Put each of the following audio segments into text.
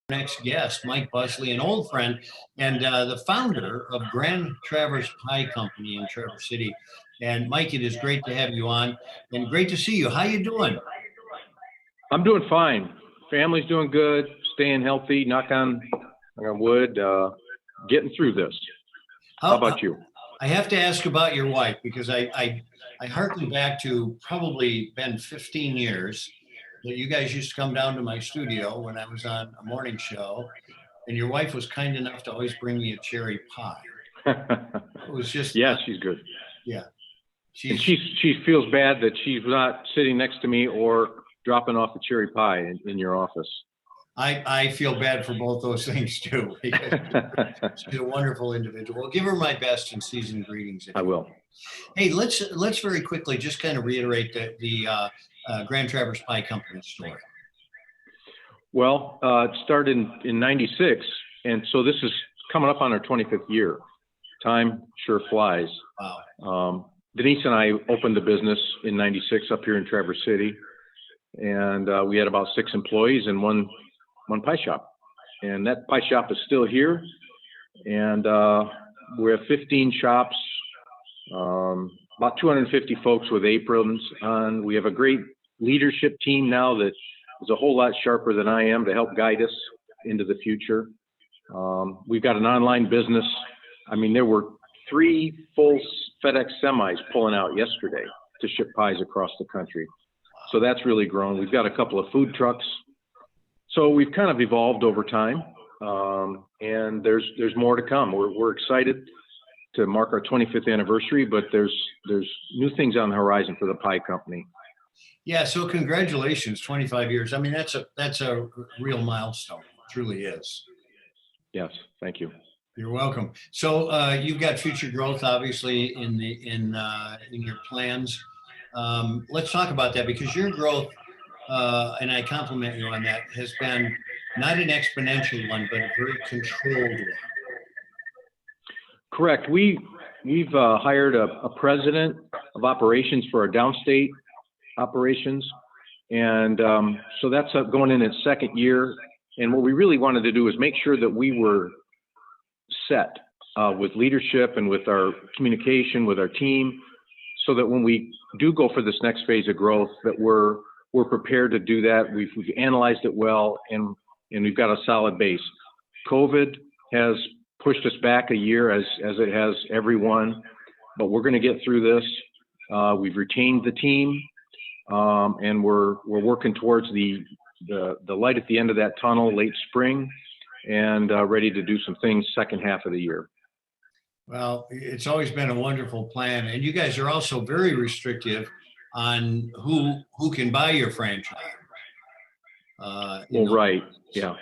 Next guest, Mike Busley, an old friend and the founder of Grand Traverse Pie Company in Traverse City. And Mike, it is great to have you on and great to see you. How you doing? I'm doing fine. Family's doing good, staying healthy, knock on wood, getting through this. How about you? I have to ask about your wife because I harken back to probably been 15 years that you guys used to come down to my studio when I was on a morning show, and your wife was kind enough to always bring me a cherry pie. It was just yeah, she's good. Yeah, and she feels bad that she's not sitting next to me or dropping off a cherry pie in your office. I feel bad for both those things too, because she's a wonderful individual. Well, give her my best and seasoned greetings. I will. Hey, let's very quickly just kind of reiterate the Grand Traverse Pie Company story. Well, it started in '96, and so this is coming up on our 25th year. Time sure flies. Wow. Denise and I opened the business in '96 up here in Traverse City, and we had about 6 employees and one pie shop. And that pie shop is still here, and we have 15 shops, about 250 folks with aprons on. We have a great leadership team now that is a whole lot sharper than I am to help guide us into the future. We've got an online business. I mean, there were 3 full FedEx semis pulling out yesterday to ship pies across the country. So that's really grown. We've got a couple of food trucks. So we've kind of evolved over time, and there's more to come. We're excited to mark our 25th anniversary, but there's new things on the horizon for the pie company. Yeah, so congratulations, 25 years. I mean, that's a real milestone. It truly is. Yes, thank you. You're welcome. So you've got future growth, obviously, in your plans. Let's talk about that, because your growth, and I compliment you on that, has been not an exponential one, but a very controlled one. Correct. We've hired a president of operations for our downstate operations, and so that's going in its 2nd year. And what we really wanted to do is make sure that we were set with leadership and with our communication with our team, so that when we do go for this next phase of growth, that we're prepared to do that. We've analyzed it well, and we've got a solid base. COVID has pushed us back a year, as it has everyone, but we're going to get through this. We've retained the team, and we're working towards the light at the end of that tunnel, late spring, and ready to do some things second half of the year. Well, it's always been a wonderful plan, and you guys are also very restrictive on who can buy your franchise. Right, yeah.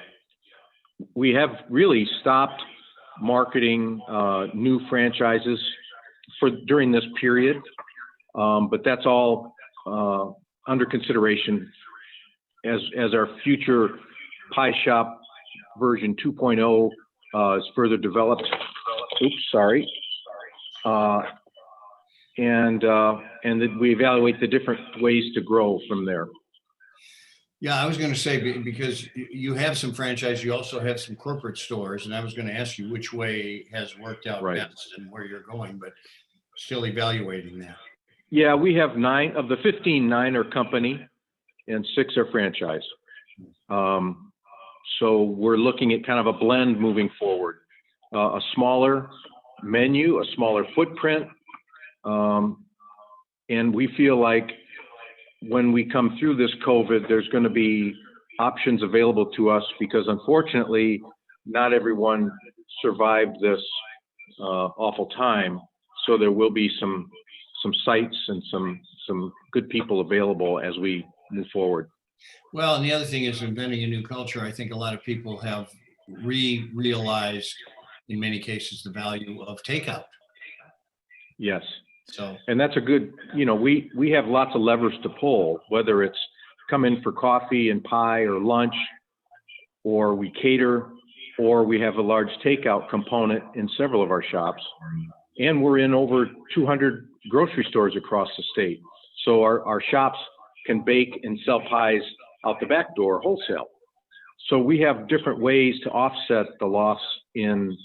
We have really stopped marketing new franchises during this period, but that's all under consideration as our future pie shop version 2.0 is further developed. Oops, sorry. And that we evaluate the different ways to grow from there. Yeah, I was going to say, because you have some franchise, you also have some corporate stores, and I was going to ask you which way has worked out best and where you're going, but still evaluating that. Yeah, we have 9 of the 15. 9 are company, and 6 are franchise. So we're looking at kind of a blend moving forward, a smaller menu, a smaller footprint, and we feel like when we come through this COVID, there's going to be options available to us, because unfortunately, not everyone survived this awful time. So there will be some sites and some good people available as we move forward. Well, and the other thing is, inventing a new culture. I think a lot of people have realized, in many cases, the value of takeout. Yes. So, and that's a good, we have lots of levers to pull, whether it's come in for coffee and pie or lunch, or we cater, or we have a large takeout component in several of our shops. And we're in over 200 grocery stores across the state. So our shops can bake and sell pies out the back door wholesale. So we have different ways to offset the loss in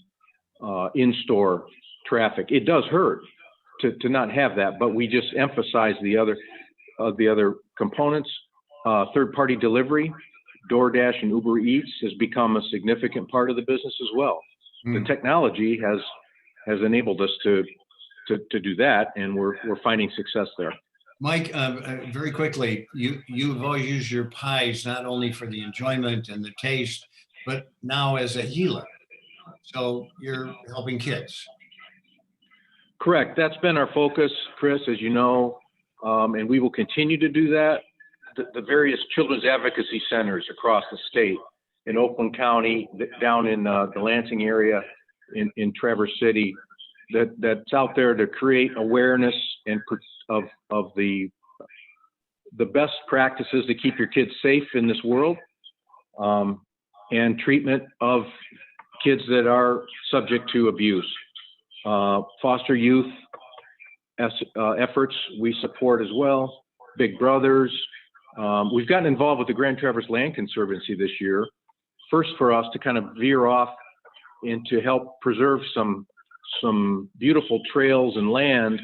in-store traffic. It does hurt to not have that, but we just emphasize the other components. Third-party delivery, DoorDash and Uber Eats has become a significant part of the business as well. The technology has enabled us to do that, and we're finding success there. Mike, very quickly, you've always used your pies not only for the enjoyment and the taste, but now as a healer. So you're helping kids. Correct. That's been our focus, Chris, as you know, and we will continue to do that. The various children's advocacy centers across the state, in Oakland County, down in the Lansing area, in Traverse City, that's out there to create awareness and of the best practices to keep your kids safe in this world, and treatment of kids that are subject to abuse. Foster youth efforts we support as well. Big Brothers. We've gotten involved with the Grand Traverse Land Conservancy this year. First for us to kind of veer off and to help preserve some beautiful trails and land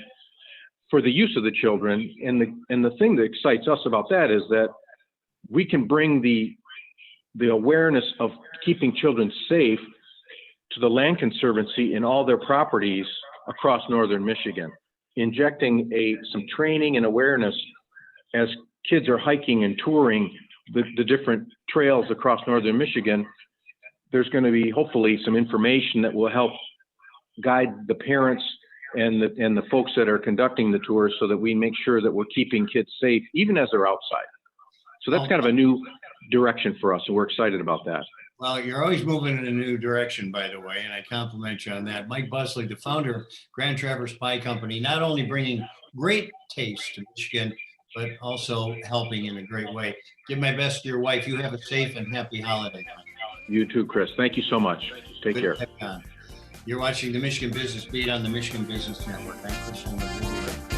for the use of the children. And the thing that excites us about that is that we can bring the awareness of keeping children safe to the Land Conservancy in all their properties across northern Michigan, injecting some training and awareness as kids are hiking and touring the different trails across northern Michigan. There's going to be hopefully some information that will help guide the parents and the folks that are conducting the tours, so that we make sure that we're keeping kids safe even as they're outside. So that's kind of a new direction for us, and we're excited about that. Well, you're always moving in a new direction, by the way, and I compliment you on that. Mike Busley, the founder of Grand Traverse Pie Company, not only bringing great taste to Michigan, but also helping in a great way. Give my best to your wife. You have a safe and happy holiday. You too, Chris. Thank you so much. Take care. You're watching the Michigan Business Beat on the Michigan Business Network. I'm Chris Holman.